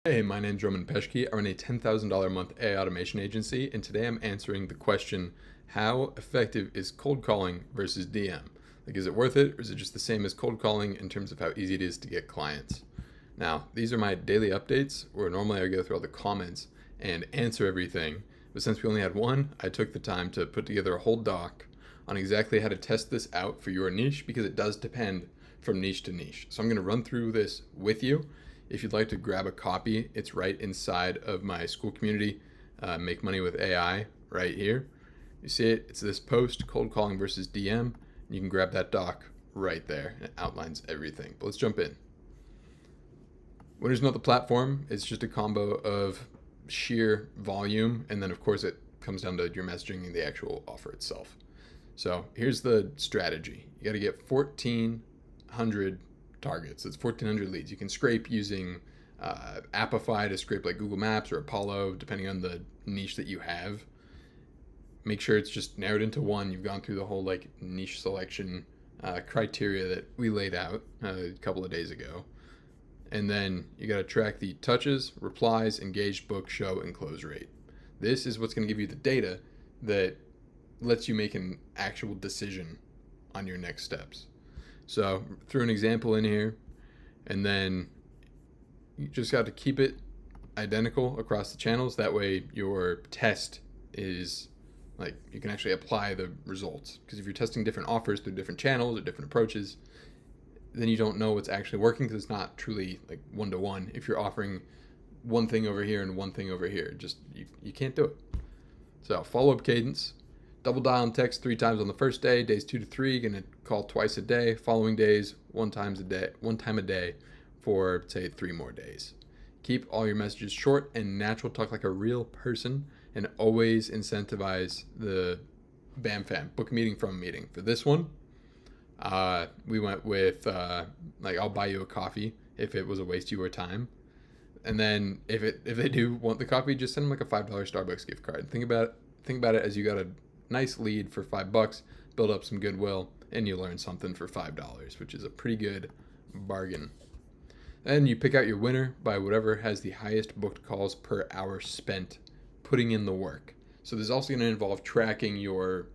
Hey, my name's Roman Peshke. I run a $10,000 a month AI automation agency, and today I'm answering the question, how effective is cold calling versus DM? Like, is it worth it, or is it just the same as cold calling in terms of how easy it is to get clients? Now, these are my daily updates, where normally I go through all the comments and answer everything, but since we only had one, I took the time to put together a whole doc on exactly how to test this out for your niche, because it does depend from niche to niche. So I'm going to run through this with you. If you'd like to grab a copy, it's right inside of my school community, Make Money with AI, right here. You see it? It's this post, cold calling versus DM. And you can grab that doc right there. It outlines everything. But let's jump in. Winners Know the Platform. It's just a combo of sheer volume, and then of course it comes down to your messaging and the actual offer itself. So here's the strategy. You got to get 1,400 targets. It's 1,400 leads. You can scrape using Appify to scrape like Google Maps or Apollo, depending on the niche that you have. Make sure it's just narrowed into one. You've gone through the whole like niche selection criteria that we laid out a couple of days ago. And then you got to track the touches, replies, engaged, book, show, and close rate. This is what's going to give you the data that lets you make an actual decision on your next steps. So threw an example in here, and then you just got to keep it identical across the channels. That way your test is like you can actually apply the results. Because if you're testing different offers through different channels or different approaches, then you don't know what's actually working, because it's not truly like one-to-one. If you're offering one thing over here and one thing over here, just you can't do it. So follow-up cadence. Double dial and text 3 times on the first day. Days 2 to 3, gonna call twice a day. Following days, one time a day for say 3 more days. Keep all your messages short and natural. Talk like a real person, and always incentivize the bam fam. Book a meeting from a meeting. For this one, we went with like I'll buy you a coffee if it was a waste of your time. And then if they do want the coffee, just send them like a $5 Starbucks gift card. Think about it as you got a nice lead for $5, build up some goodwill, and you learn something for $5, which is a pretty good bargain. Then you pick out your winner by whatever has the highest booked calls per hour spent putting in the work. So there's also going to involve tracking your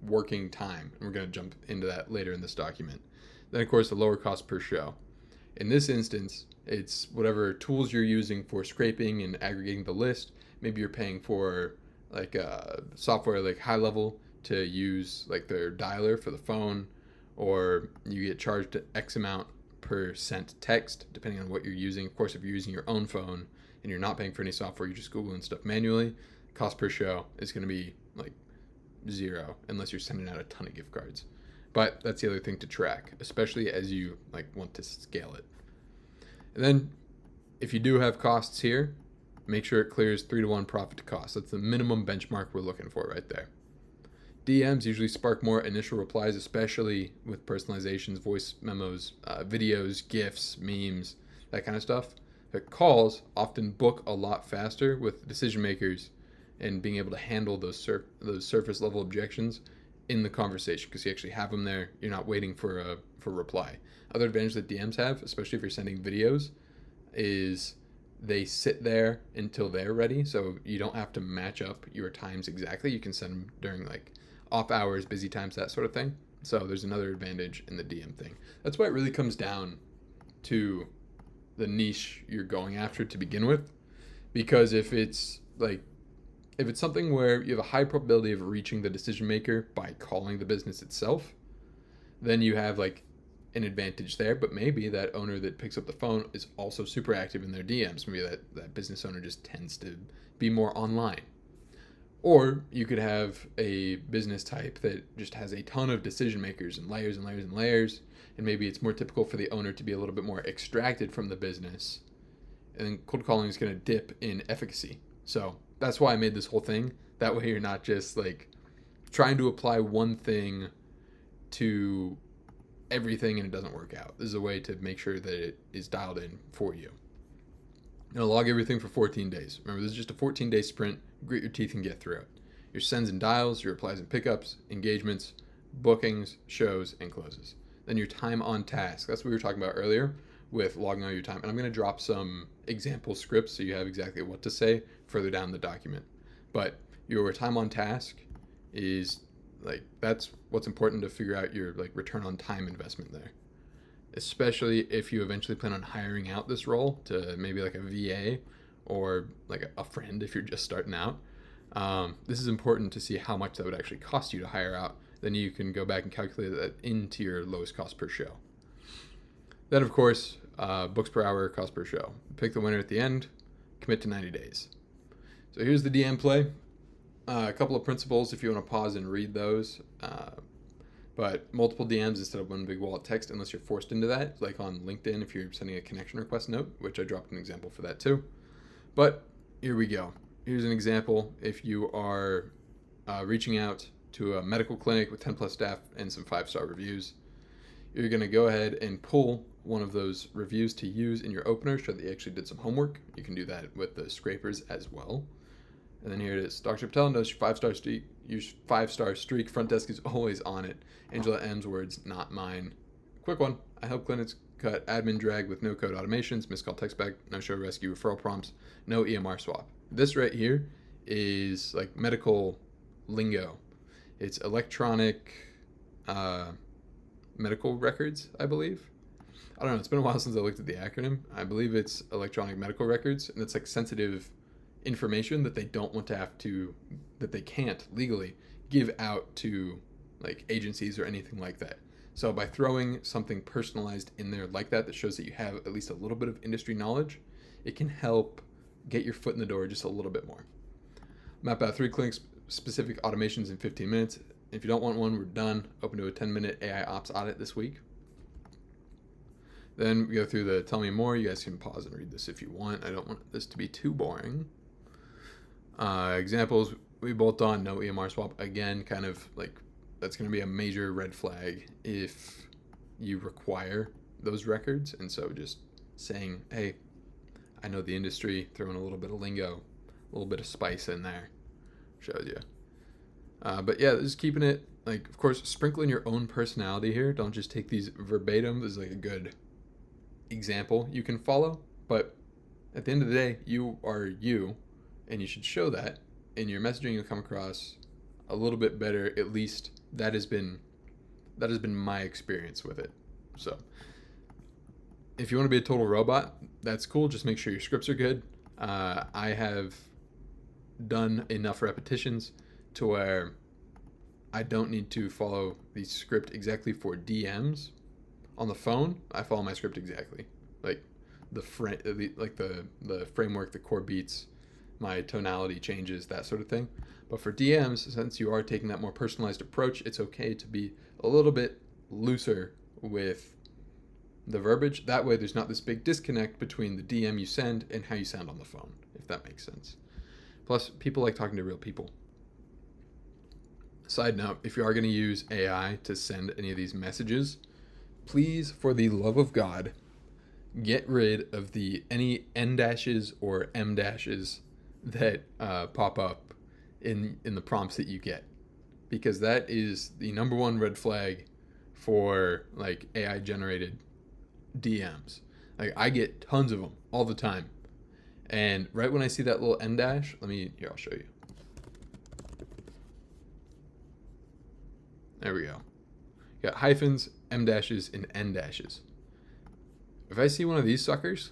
working time, and we're going to jump into that later in this document. Then of course the lower cost per show. In this instance, it's whatever tools you're using for scraping and aggregating the list. Maybe you're paying for like software like High Level to use like their dialer for the phone, or you get charged X amount per sent text depending on what you're using. Of course, if you're using your own phone and you're not paying for any software, you're just Googling stuff manually, cost per show is going to be like 0 unless you're sending out a ton of gift cards. But that's the other thing to track, especially as you like want to scale it. And then if you do have costs here, make sure it clears 3-to-1 profit to cost. That's the minimum benchmark we're looking for right there. DMs usually spark more initial replies, especially with personalizations, voice memos, videos, GIFs, memes, that kind of stuff. But calls often book a lot faster with decision makers and being able to handle those surface level objections in the conversation, because you actually have them there. You're not waiting for a reply. Other advantage that DMs have, especially if you're sending videos, is they sit there until they're ready, so you don't have to match up your times exactly. You can send them during like off hours, busy times, that sort of thing. So there's another advantage in the DM thing. That's why it really comes down to the niche you're going after to begin with, because if it's something where you have a high probability of reaching the decision maker by calling the business itself, then you have like an advantage there. But maybe that owner that picks up the phone is also super active in their DMs. Maybe that business owner just tends to be more online. Or you could have a business type that just has a ton of decision makers and layers and layers and layers, and maybe it's more typical for the owner to be a little bit more extracted from the business, and then cold calling is going to dip in efficacy. So that's why I made this whole thing. That way you're not just like trying to apply one thing to everything and it doesn't work out. This is a way to make sure that it is dialed in for you. Now log everything for 14 days. Remember, this is just a 14-day sprint. Grit your teeth and get through it. Your sends and dials, your replies and pickups, engagements, bookings, shows, and closes. Then your time on task. That's what we were talking about earlier, with logging all your time. And I'm going to drop some example scripts so you have exactly what to say further down the document. But your time on task is like, that's what's important to figure out your like return on time investment there. Especially if you eventually plan on hiring out this role to maybe like a VA or like a friend if you're just starting out. This is important to see how much that would actually cost you to hire out. Then you can go back and calculate that into your lowest cost per show. Then, of course, books per hour, cost per show. Pick the winner at the end, commit to 90 days. So here's the DM play. A couple of principles if you want to pause and read those. But multiple DMs instead of one big wall of text, unless you're forced into that, like on LinkedIn if you're sending a connection request note, which I dropped an example for that too. But here we go. Here's an example. If you are reaching out to a medical clinic with 10 plus staff and some 5-star reviews, you're going to go ahead and pull one of those reviews to use in your opener, show that you actually did some homework. You can do that with the scrapers as well. And then here it is. Dr. Patel knows your 5-star streak. Front desk is always on it. Angela M's words, not mine. Quick one. I help clinics cut admin drag with no code automations, missed call text back, no show rescue referral prompts, no EMR swap. This right here is like medical lingo. It's electronic medical records, I believe. I don't know. It's been a while since I looked at the acronym. I believe it's electronic medical records, and it's like sensitive information that they don't want to have to, that they can't legally give out to like agencies or anything like that. So by throwing something personalized in there like that shows that you have at least a little bit of industry knowledge, it can help get your foot in the door just a little bit more. Map out 3 clinic specific automations in 15 minutes. If you don't want one, we're done. Open to a 10-minute AI ops audit this week. Then we go through the tell me more. You guys can pause and read this if you want. I don't want this to be too boring. Examples, we bolt on no EMR swap. Again, kind of like that's going to be a major red flag if you require those records. And so just saying, hey, I know the industry, throwing a little bit of lingo, a little bit of spice in there shows you. But yeah, just keeping it, like, of course, sprinkling your own personality here. Don't just take these verbatim. This is like a good example you can follow. But at the end of the day, you are you, and you should show that in your messaging. You'll come across a little bit better. At least that has been my experience with it. So if you want to be a total robot, that's cool. Just make sure your scripts are good. I have done enough repetitions to where I don't need to follow the script exactly for DMs. On the phone, I follow my script exactly, like the framework, the core beats, my tonality changes, that sort of thing. But for DMs, since you are taking that more personalized approach, it's okay to be a little bit looser with the verbiage. That way there's not this big disconnect between the DM you send and how you sound on the phone, if that makes sense. Plus, people like talking to real people. Side note, if you are going to use AI to send any of these messages, please, for the love of God, get rid of any N dashes or M dashes that pop up in the prompts that you get, because that is the number one red flag for like AI generated DMs. Like I get tons of them all the time, and right when I see that little N dash, I'll show you. There we go. You got hyphens, M dashes, and N dashes. If I see one of these suckers,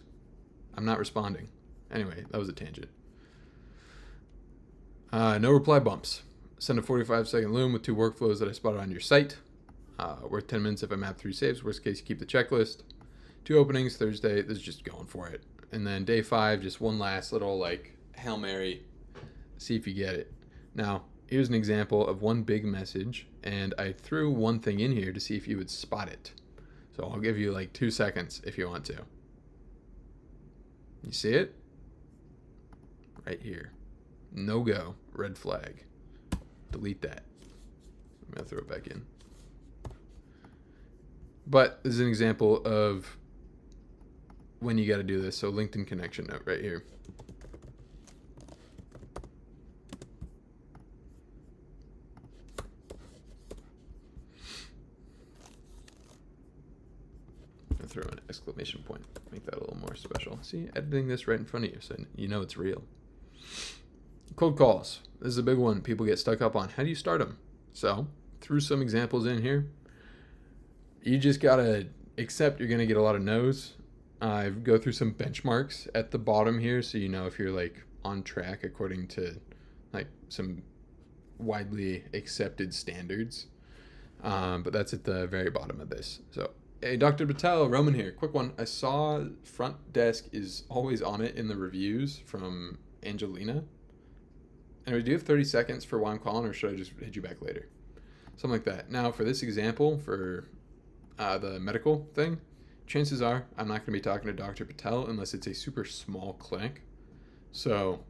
I'm not responding. Anyway, that was a tangent. No reply bumps. Send a 45-second loom with 2 workflows that I spotted on your site. Worth 10 minutes if I map 3 saves. Worst case, you keep the checklist. 2 openings Thursday. This is just going for it. And then day 5, just one last little like Hail Mary. See if you get it. Now, here's an example of one big message, and I threw one thing in here to see if you would spot it. So I'll give you like 2 seconds if you want to. You see it? Right here. No go. Red flag. Delete that. I'm going to throw it back in. But this is an example of when you got to do this. So LinkedIn connection note right here. throw an exclamation point. Make that a little more special. See, editing this right in front of you so you know it's real. Cold calls. This is a big one people get stuck up on. How do you start them? So, threw some examples in here. You just got to accept you're going to get a lot of no's. I go through some benchmarks at the bottom here so you know if you're like on track according to like some widely accepted standards. But that's at the very bottom of this. So, hey, Dr. Patel, Roman here. Quick one. I saw front desk is always on it in the reviews from Angelina. Anyway, do you have 30 seconds for why I'm calling, or should I just hit you back later? Something like that. Now, for this example, for the medical thing, chances are I'm not going to be talking to Dr. Patel unless it's a super small clinic. So,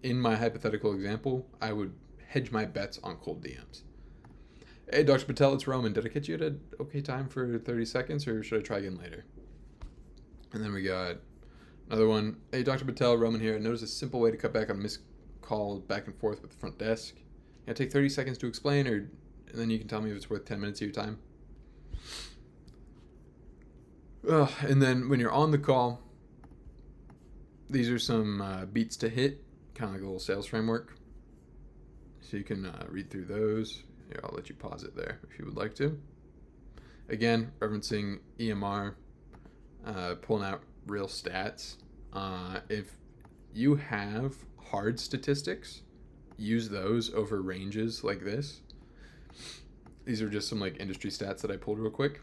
in my hypothetical example, I would hedge my bets on cold DMs. Hey, Dr. Patel, it's Roman. Did I catch you at an okay time for 30 seconds, or should I try again later? And then we got another one. Hey, Dr. Patel, Roman here. I noticed a simple way to cut back on missed calls back and forth with the front desk. Yeah, take 30 seconds to explain, and then you can tell me if it's worth 10 minutes of your time. And then when you're on the call, these are some beats to hit, kind of like a little sales framework. So you can read through those. Here, I'll let you pause it there if you would like to. Again, referencing EMR, pulling out real stats. If you have hard statistics, use those over ranges like this. These are just some like industry stats that I pulled real quick.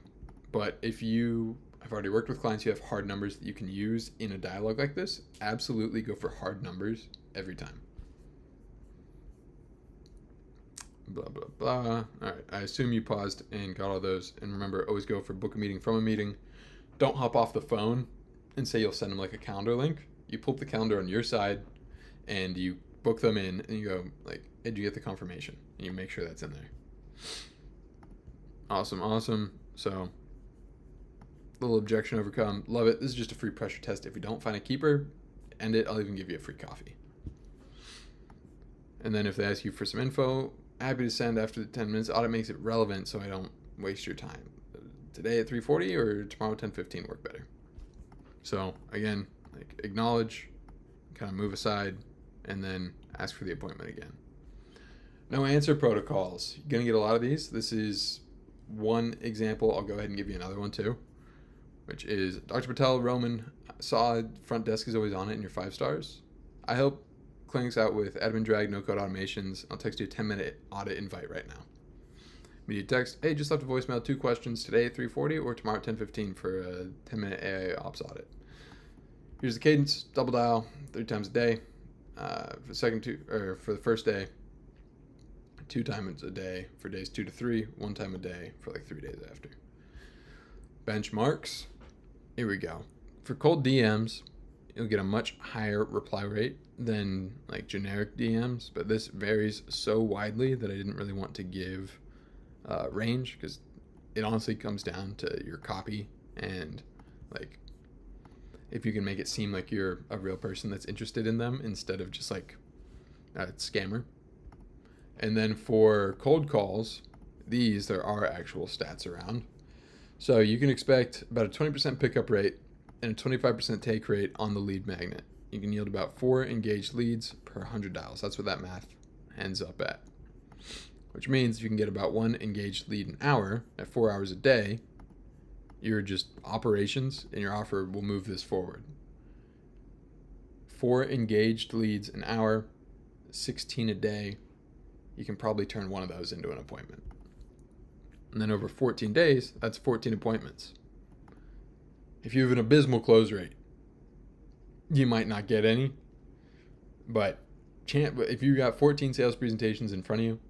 But if you have already worked with clients, you have hard numbers that you can use in a dialogue like this, absolutely go for hard numbers every time. Blah, blah, blah. All right, I assume you paused and got all those. And remember, always go for book a meeting from a meeting. Don't hop off the phone and say you'll send them like a calendar link. You pull up the calendar on your side and you book them in and you go like, hey, did you get the confirmation? And you make sure that's in there. Awesome. So, little objection overcome. Love it. This is just a free pressure test. If you don't find a keeper, end it. I'll even give you a free coffee. And then if they ask you for some info, happy to send after the 10 minutes. Audit makes it relevant so I don't waste your time. Today at 3:40 or tomorrow 10:15 work better. So again, like acknowledge, kind of move aside, and then ask for the appointment again. No answer protocols. You're going to get a lot of these. This is one example. I'll go ahead and give you another one too, which is Dr. Patel, Roman, saw front desk is always on it and you're 5 stars. I help clinics out with admin drag, no code automations. I'll text you a 10-minute audit invite right now. Immediate text, hey, just left a voicemail, 2 questions today at 3:40 or tomorrow at 10:15 for a 10-minute AI ops audit. Here's the cadence, double dial 3 times a day. For the first day, 2 times a day for days 2 to 3, 1 time a day for like 3 days after. Benchmarks, here we go. For cold DMs, you'll get a much higher reply rate than like generic DMs, but this varies so widely that I didn't really want to give range because it honestly comes down to your copy and like if you can make it seem like you're a real person that's interested in them instead of just like a scammer. And then for cold calls, there are actual stats around. So you can expect about a 20% pickup rate and a 25% take rate on the lead magnet. You can yield about 4 engaged leads per 100 dials. That's what that math ends up at. Which means you can get about 1 engaged lead an hour at 4 hours a day. Your just operations and your offer will move this forward. 4 engaged leads an hour, 16 a day. You can probably turn one of those into an appointment. And then over 14 days, that's 14 appointments. If you have an abysmal close rate, you might not get any. But if you got 14 sales presentations in front of you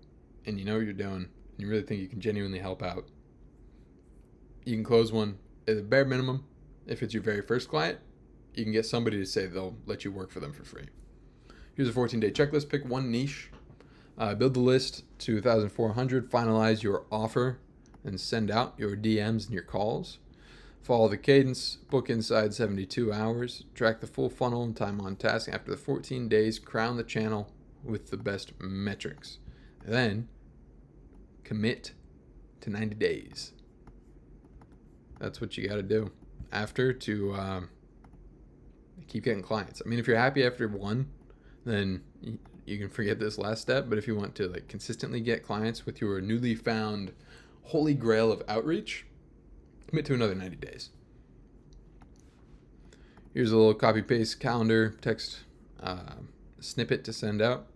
and you know what you're doing and you really think you can genuinely help out, you can close one at the bare minimum. If it's your very first client, you can get somebody to say they'll let you work for them for free. Here's a 14-day checklist. Pick one niche. Build the list to 1,400. Finalize your offer and send out your DMs and your calls. Follow the cadence. Book inside 72 hours. Track the full funnel and time on task. After the 14 days, crown the channel with the best metrics. Then commit to 90 days. That's what you got to do. after to keep getting clients. I mean, if you're happy after one, then you can forget this last step. But if you want to like consistently get clients with your newly found holy grail of outreach, commit to another 90 days. Here's a little copy paste calendar text snippet to send out.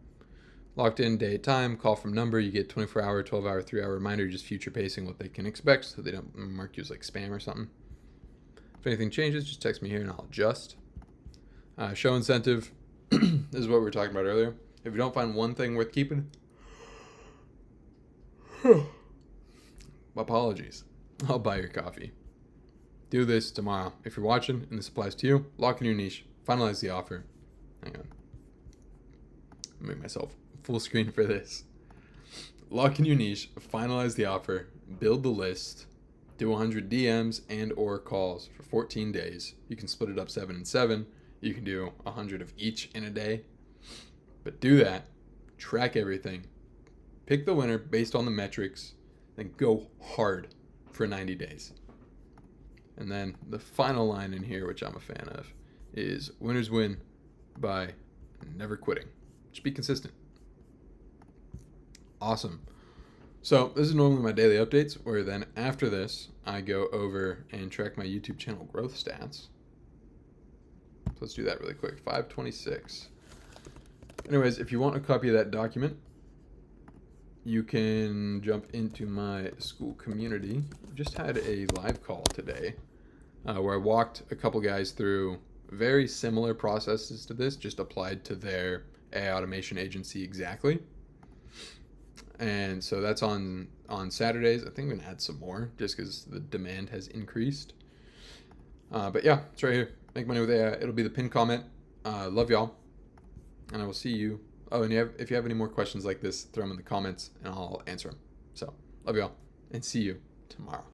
Locked in date, time, call from number. You get 24-hour, 12-hour, 3-hour reminder, just future pacing what they can expect so they don't mark you as like spam or something. If anything changes, just text me here and I'll adjust. Show incentive. This is what we were talking about earlier. If you don't find one thing worth keeping, apologies. I'll buy your coffee. Do this tomorrow. If you're watching and this applies to you, lock in your niche. Finalize the offer. Hang on. I'll make myself full screen for this. Lock in your niche. Finalize the offer. Build the list. Do 100 DMs and or calls for 14 days. You can split it up 7 and 7. You can do 100 of each in a day. But do that. Track everything. Pick the winner based on the metrics. Then go hard for 90 days. And then the final line in here, which I'm a fan of, is winners win by never quitting. Just be consistent. Awesome. So this is normally my daily updates, where then after this, I go over and track my YouTube channel growth stats. So let's do that really quick. 526. Anyways, if you want a copy of that document, you can jump into my school community. Just had a live call today where I walked a couple guys through very similar processes to this, just applied to their AI automation agency exactly. And so that's on Saturdays. I think I'm going to add some more just because the demand has increased. But yeah, it's right here. Make money with AI. It'll be the pinned comment. Love y'all. And I will see you. Oh, and if you have any more questions like this, throw them in the comments and I'll answer them. So, love y'all and see you tomorrow.